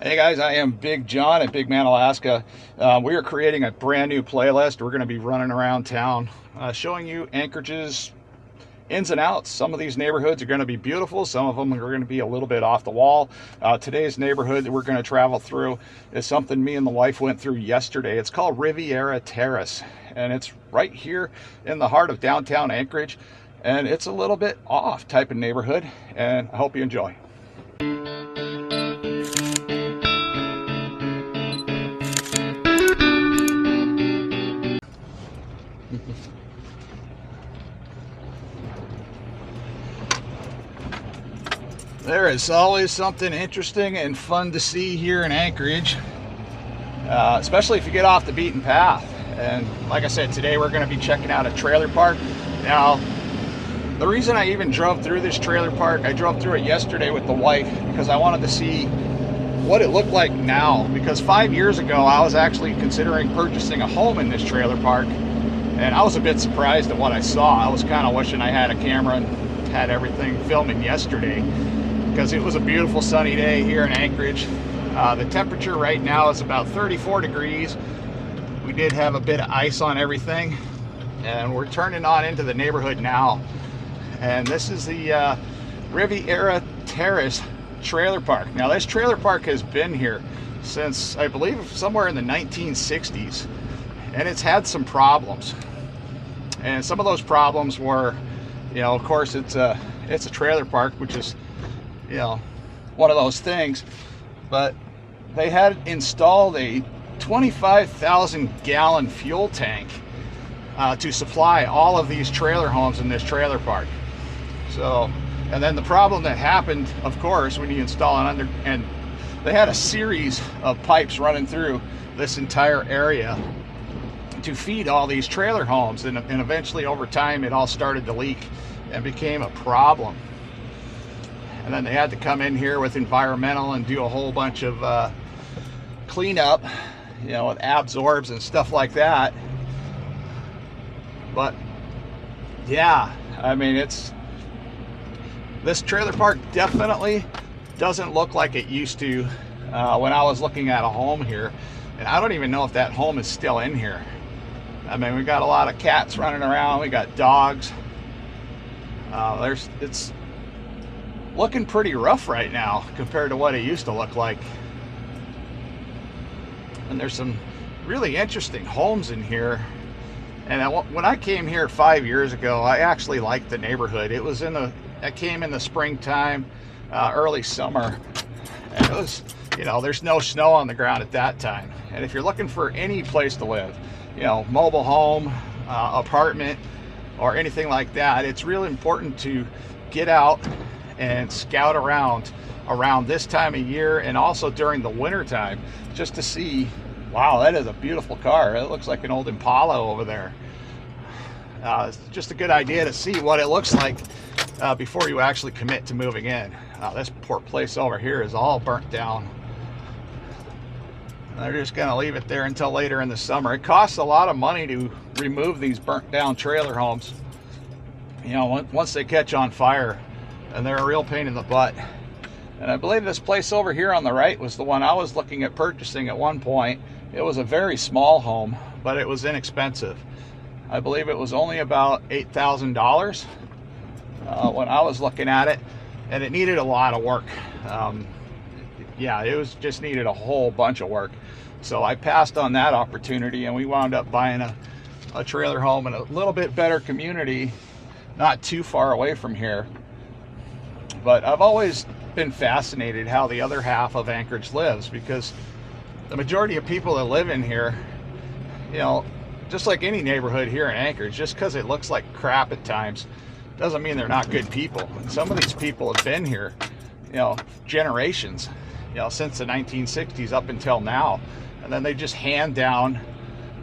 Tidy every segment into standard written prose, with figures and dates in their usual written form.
Hey guys, I am Big John at Big Man, Alaska. We are creating a brand new playlist. We're going to be running around town showing you Anchorage's ins and outs. Some of these neighborhoods are going to be beautiful. Some of them are going to be a little bit off the wall. Today's neighborhood that we're going to travel through is something me and the wife went through yesterday. It's called Riviera Terrace, and it's right here in the heart of downtown Anchorage. And it's a little bit off type of neighborhood, and I hope you enjoy. There is always something interesting and fun to see here in Anchorage, especially if you get off the beaten path. And like I said, today we're going to be checking out a trailer park. Now, the reason I even drove through this trailer park, I drove through it yesterday with the wife because I wanted to see what it looked like now. Because 5 years ago, I was actually considering purchasing a home in this trailer park, and I was a bit surprised at what I saw. I was kind of wishing I had a camera and had everything filming yesterday, because it was a beautiful sunny day here in Anchorage. The temperature right now is about 34 degrees. We did have a bit of ice on everything, and we're turning on into the neighborhood now. And this is the Riviera Terrace trailer park. Now, this trailer park has been here since, I believe, somewhere in the 1960s, and it's had some problems. And some of those problems were, of course, it's a trailer park, which is one of those things, but they had installed a 25,000 gallon fuel tank to supply all of these trailer homes in this trailer park. So, and then the problem that happened, of course, when you install and they had a series of pipes running through this entire area to feed all these trailer homes, and eventually over time it all started to leak and became a problem. And then they had to come in here with environmental and do a whole bunch of cleanup, with absorbs and stuff like that. But yeah, I mean, this trailer park definitely doesn't look like it used to when I was looking at a home here. And I don't even know if that home is still in here. I mean, we got a lot of cats running around. We got dogs. It's looking pretty rough right now compared to what it used to look like. And there's some really interesting homes in here. And when I came here 5 years ago, I actually liked the neighborhood. I came in the springtime, early summer, and it was, there's no snow on the ground at that time. And if you're looking for any place to live, mobile home, apartment, or anything like that, it's really important to get out and scout around this time of year, and also during the winter time, just to see, wow, that is a beautiful car. It looks like an old Impala over there. It's just a good idea to see what it looks like before you actually commit to moving in. This poor place over here is all burnt down. They're just going to leave it there until later in the summer. It costs a lot of money to remove these burnt down trailer homes, once they catch on fire. And they're a real pain in the butt. And I believe this place over here on the right was the one I was looking at purchasing at one point. It was a very small home, but it was inexpensive. I believe it was only about $8,000 when I was looking at it, and it needed a lot of work. Yeah, it was just needed a whole bunch of work. So I passed on that opportunity, and we wound up buying a trailer home in a little bit better community, not too far away from here. But I've always been fascinated how the other half of Anchorage lives, because the majority of people that live in here, just like any neighborhood here in Anchorage, just because it looks like crap at times doesn't mean they're not good people. And some of these people have been here, generations, since the 1960s up until now. And then they just hand down,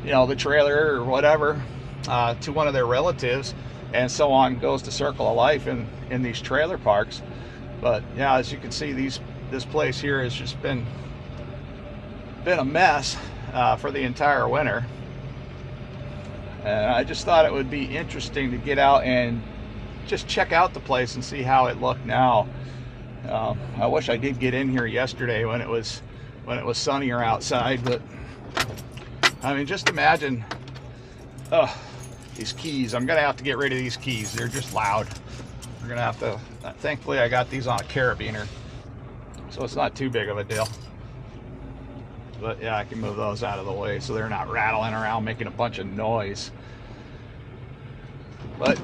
the trailer or whatever to one of their relatives, and so on goes the circle of life in these trailer parks. But yeah, as you can see, this place here has just been a mess for the entire winter. And I just thought it would be interesting to get out and just check out the place and see how it looked now. I wish I did get in here yesterday when it was when it was sunnier outside. But I mean, just imagine, oh, these keys. I'm gonna have to get rid of these keys. They're just loud. We're gonna have to, thankfully I got these on a carabiner, so it's not too big of a deal. But yeah, I can move those out of the way so they're not rattling around making a bunch of noise. But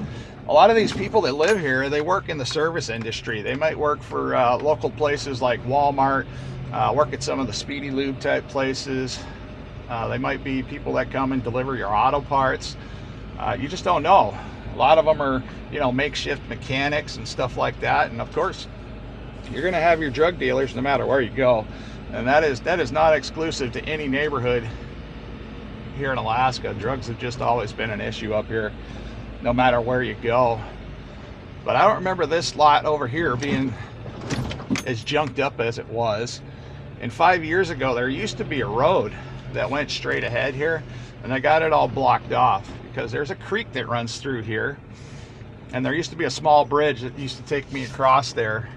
a lot of these people that live here, they work in the service industry. They might work for local places like Walmart, work at some of the Speedy Lube type places. They might be people that come and deliver your auto parts. You just don't know. A lot of them are, you know, makeshift mechanics and stuff like that. And of course, you're going to have your drug dealers no matter where you go. And that is not exclusive to any neighborhood here in Alaska. Drugs have just always been an issue up here, no matter where you go. But I don't remember this lot over here being as junked up as it was. And 5 years ago, there used to be a road that went straight ahead here, and I got it all blocked off because there's a creek that runs through here, and there used to be a small bridge that used to take me across there.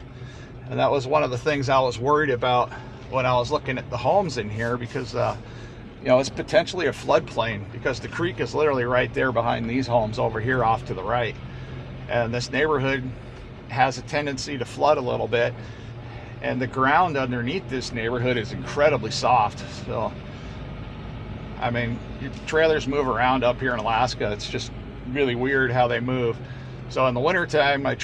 And that was one of the things I was worried about when I was looking at the homes in here, because you know, it's potentially a floodplain, because the creek is literally right there behind these homes over here off to the right. And this neighborhood has a tendency to flood a little bit, and the ground underneath this neighborhood is incredibly soft. So I mean, your trailers move around up here in Alaska. It's just really weird how they move. So in the wintertime, my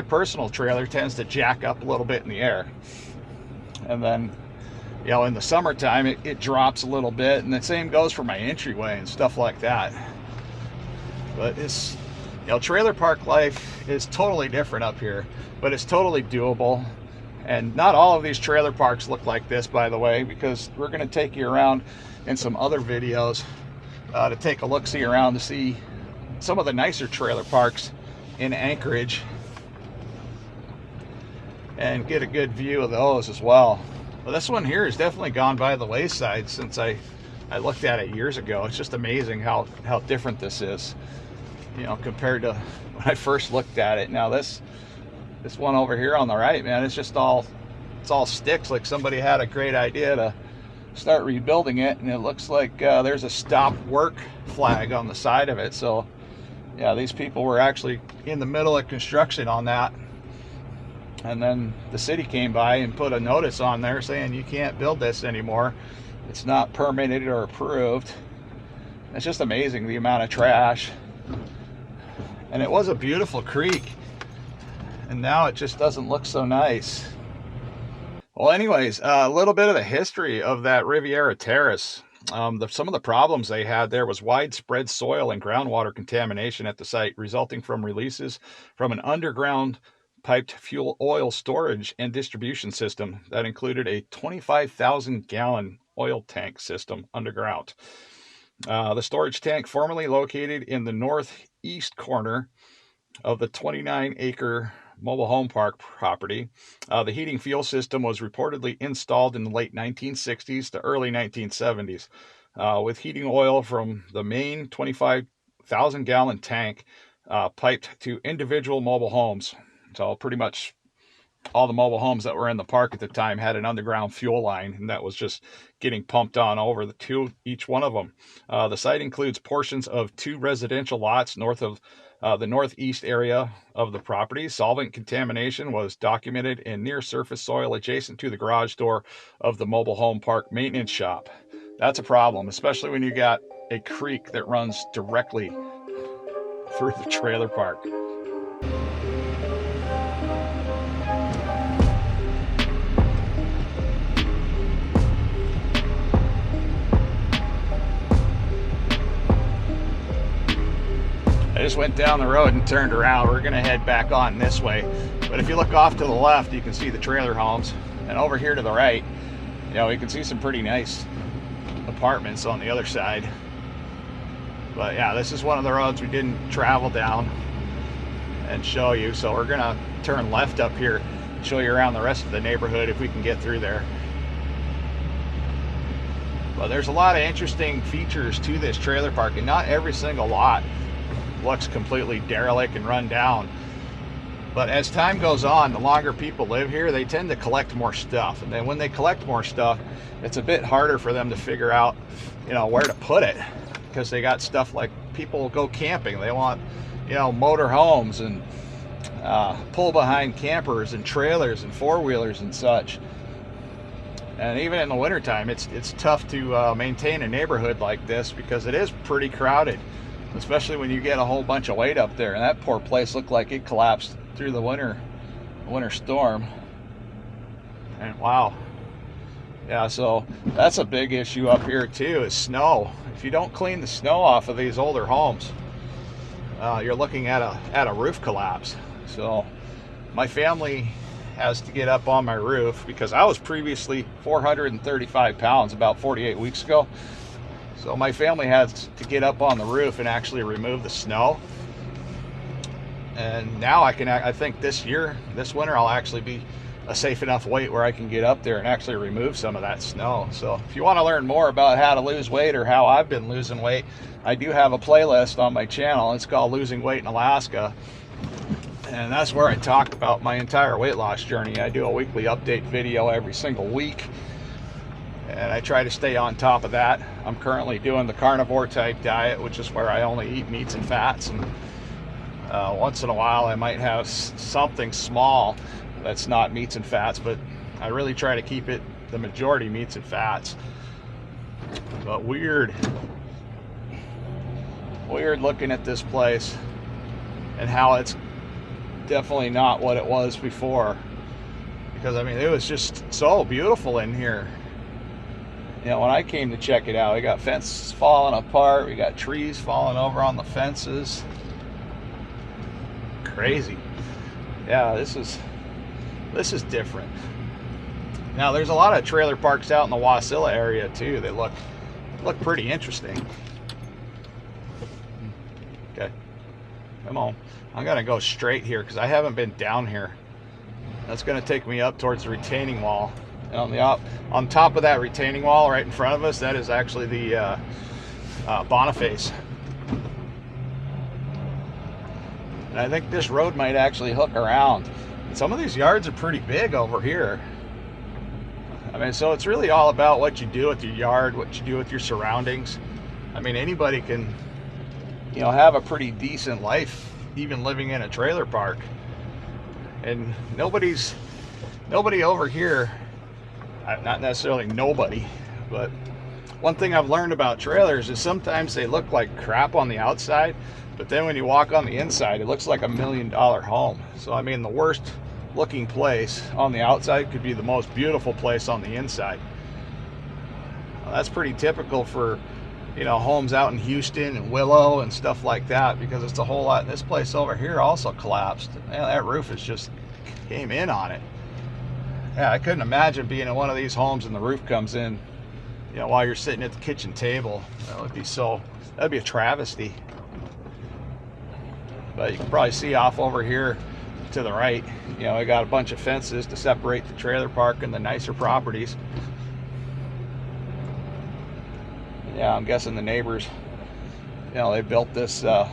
personal trailer tends to jack up a little bit in the air. And then, you know, in the summertime, it drops a little bit, and the same goes for my entryway and stuff like that. But it's, you know, trailer park life is totally different up here, but it's totally doable. And not all of these trailer parks look like this, by the way, because we're going to take you around in some other videos to take a look-see around to see some of the nicer trailer parks in Anchorage and get a good view of those as well. But this one here has definitely gone by the wayside since I looked at it years ago. It's just amazing how different this is, you know, compared to when I first looked at it. Now this one over here on the right, man, it's all sticks. Like somebody had a great idea to start rebuilding it, and it looks like there's a stop work flag on the side of it. So yeah, these people were actually in the middle of construction on that, and then the city came by and put a notice on there saying you can't build this anymore, it's not permitted or approved. It's just amazing the amount of trash. And it was a beautiful creek, and now it just doesn't look so nice. Well, anyways, a little bit of the history of that Riviera Terrace. Some of the problems they had there was widespread soil and groundwater contamination at the site, resulting from releases from an underground piped fuel oil storage and distribution system that included a 25,000-gallon oil tank system underground. The storage tank, formerly located in the northeast corner of the 29-acre mobile home park property. The heating fuel system was reportedly installed in the late 1960s to early 1970s, with heating oil from the main 25,000-gallon tank piped to individual mobile homes. So pretty much all the mobile homes that were in the park at the time had an underground fuel line, and that was just getting pumped on over to each one of them. The site includes portions of 2 residential lots north of the northeast area of the property. Solvent contamination was documented in near-surface soil adjacent to the garage door of the mobile home park maintenance shop. That's a problem, especially when you got a creek that runs directly through the trailer park. I just went down the road and turned around. We're gonna head back on this way. But if you look off to the left, you can see the trailer homes. And over here to the right, you know, you can see some pretty nice apartments on the other side. But yeah, this is one of the roads we didn't travel down and show you. So we're gonna turn left up here, show you around the rest of the neighborhood if we can get through there. But there's a lot of interesting features to this trailer park, and not every single lot looks completely derelict and run down. But as time goes on, the longer people live here, they tend to collect more stuff. And then when they collect more stuff, it's a bit harder for them to figure out, where to put it, because they got stuff like people go camping. They want, motor homes and pull behind campers and trailers and four-wheelers and such. And even in the wintertime, it's tough to maintain a neighborhood like this, because it is pretty crowded, especially when you get a whole bunch of weight up there. And that poor place looked like it collapsed through the winter storm. And wow. Yeah, so that's a big issue up here too, is snow. If you don't clean the snow off of these older homes, you're looking at a roof collapse. So my family has to get up on my roof, because I was previously 435 pounds about 48 weeks ago. So my family has to get up on the roof and actually remove the snow. And now I think this winter, I'll actually be a safe enough weight where I can get up there and actually remove some of that snow. So if you want to learn more about how to lose weight, or how I've been losing weight, I do have a playlist on my channel. It's called Losing Weight in Alaska. And that's where I talk about my entire weight loss journey. I do a weekly update video every single week, and I try to stay on top of that. I'm currently doing the carnivore type diet, which is where I only eat meats and fats, and once in a while I might have something small that's not meats and fats, but I really try to keep it the majority meats and fats. But weird looking at this place and how it's definitely not what it was before, because I mean, it was just so beautiful in here. When I came to check it out, we got fences falling apart, we got trees falling over on the fences. Crazy. Yeah, this is different. Now there's a lot of trailer parks out in the Wasilla area too. They look pretty interesting. Okay, come on. I'm gonna go straight here because I haven't been down here. That's gonna take me up towards the retaining wall. And on top of that retaining wall right in front of us, that is actually the Boniface. And I think this road might actually hook around. Some of these yards are pretty big over here. I mean, so it's really all about what you do with your yard, what you do with your surroundings. I mean, anybody can, have a pretty decent life, even living in a trailer park. And nobody over here, not necessarily nobody, but one thing I've learned about trailers is sometimes they look like crap on the outside, but then when you walk on the inside, it looks like $1 million home. So I mean, the worst looking place on the outside could be the most beautiful place on the inside. Well, that's pretty typical for, homes out in Houston and Willow and stuff like that, because it's a whole lot. This place over here also collapsed. Man, that roof is just came in on it. Yeah, I couldn't imagine being in one of these homes and the roof comes in, while you're sitting at the kitchen table. That'd be a travesty. But you can probably see off over here to the right, we got a bunch of fences to separate the trailer park and the nicer properties. Yeah, I'm guessing the neighbors, they built this, oh,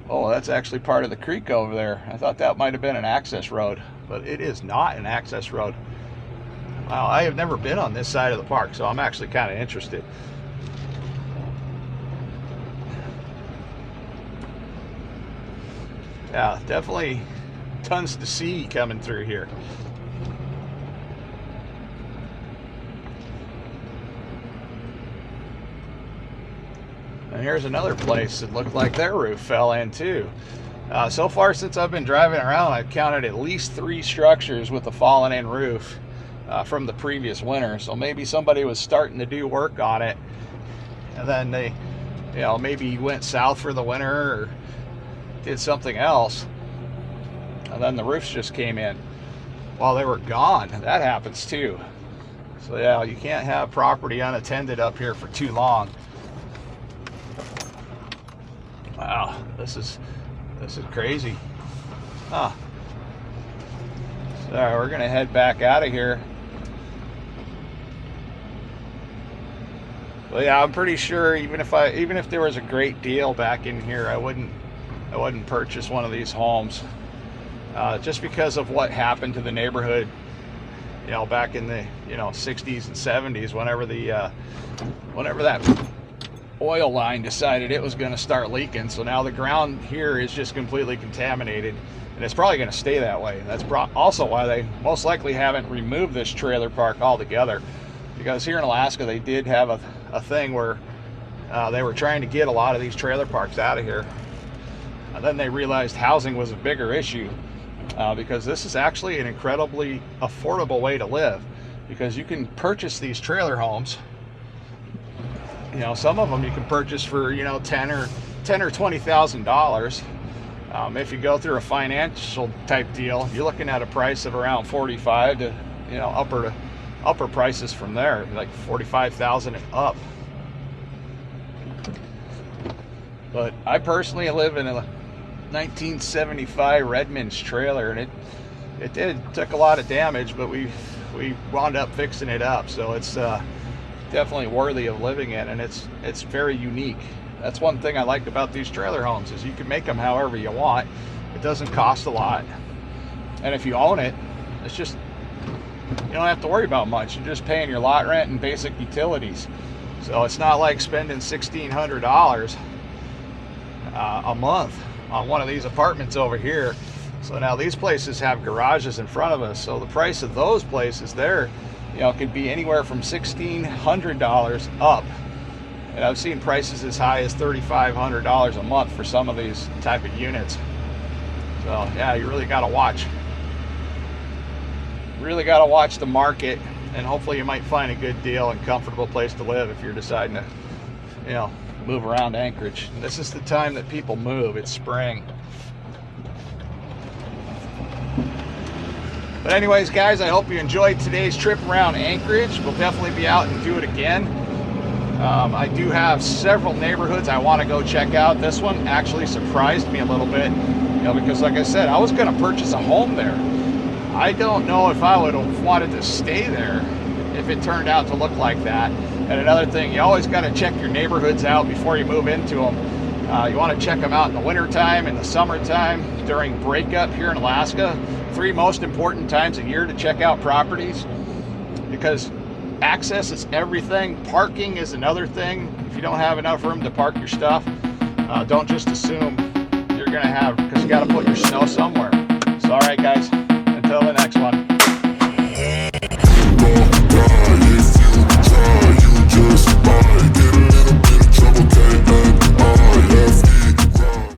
that's actually part of the creek over there. I thought that might have been an access road, but it is not an access road. Wow, I have never been on this side of the park, so I'm actually kind of interested. Yeah, definitely tons to see coming through here. And here's another place that looked like their roof fell in too. So far since I've been driving around, I've counted at least 3 structures with a fallen in roof from the previous winter. So maybe somebody was starting to do work on it, and then they, maybe went south for the winter or did something else, and then the roofs just came in while they were gone. That happens too. So yeah, you can't have property unattended up here for too long. Wow, this is crazy. Huh. So we're gonna head back out of here. But yeah, I'm pretty sure even if there was a great deal back in here, I wouldn't purchase one of these homes. just because of what happened to the neighborhood, you know, back in the 60s and 70s, whenever that oil line decided it was going to start leaking. So now the ground here is just completely contaminated, and it's probably going to stay that way. That's also why they most likely haven't removed this trailer park altogether, because here in Alaska they did have a thing where they were trying to get a lot of these trailer parks out of here, and then they realized housing was a bigger issue, because this is actually an incredibly affordable way to live, because you can purchase these trailer homes. You know, some of them you can purchase for, you know, $10,000 or $20,000. If you go through a financial type deal, you're looking at a price of around 45 to, you know, upper prices from there, like 45,000 and up. But I personally live in a 1975 Redmond's trailer, and it took a lot of damage, but we wound up fixing it up, so it's definitely worthy of living in, and it's very unique. That's one thing I like about these trailer homes, is you can make them however you want. It doesn't cost a lot, and if you own it, it's just, you don't have to worry about much. You're just paying your lot rent and basic utilities. So it's not like spending $1,600 a month on one of these apartments over here. So now these places have garages in front of us, so the price of those places there, you know, could be anywhere from $1,600 up, and I've seen prices as high as $3,500 a month for some of these type of units. So yeah, you really got to watch the market, and hopefully you might find a good deal and comfortable place to live if you're deciding to, you know, move around Anchorage. This is the time that people move. It's spring. But anyways, guys, I hope you enjoyed today's trip around Anchorage. We'll definitely be out and do it again. I do have several neighborhoods I want to go check out. This one actually surprised me a little bit, you know, because like I said, I was going to purchase a home there. I don't know if I would have wanted to stay there if it turned out to look like that. And another thing, you always got to check your neighborhoods out before you move into them. You want to check them out in the wintertime, in the summertime, during breakup here in Alaska. 3 most important times a year to check out properties, because access is everything. Parking is another thing. If you don't have enough room to park your stuff, don't just assume you're going to have, because you got to put your snow somewhere. So all right, guys.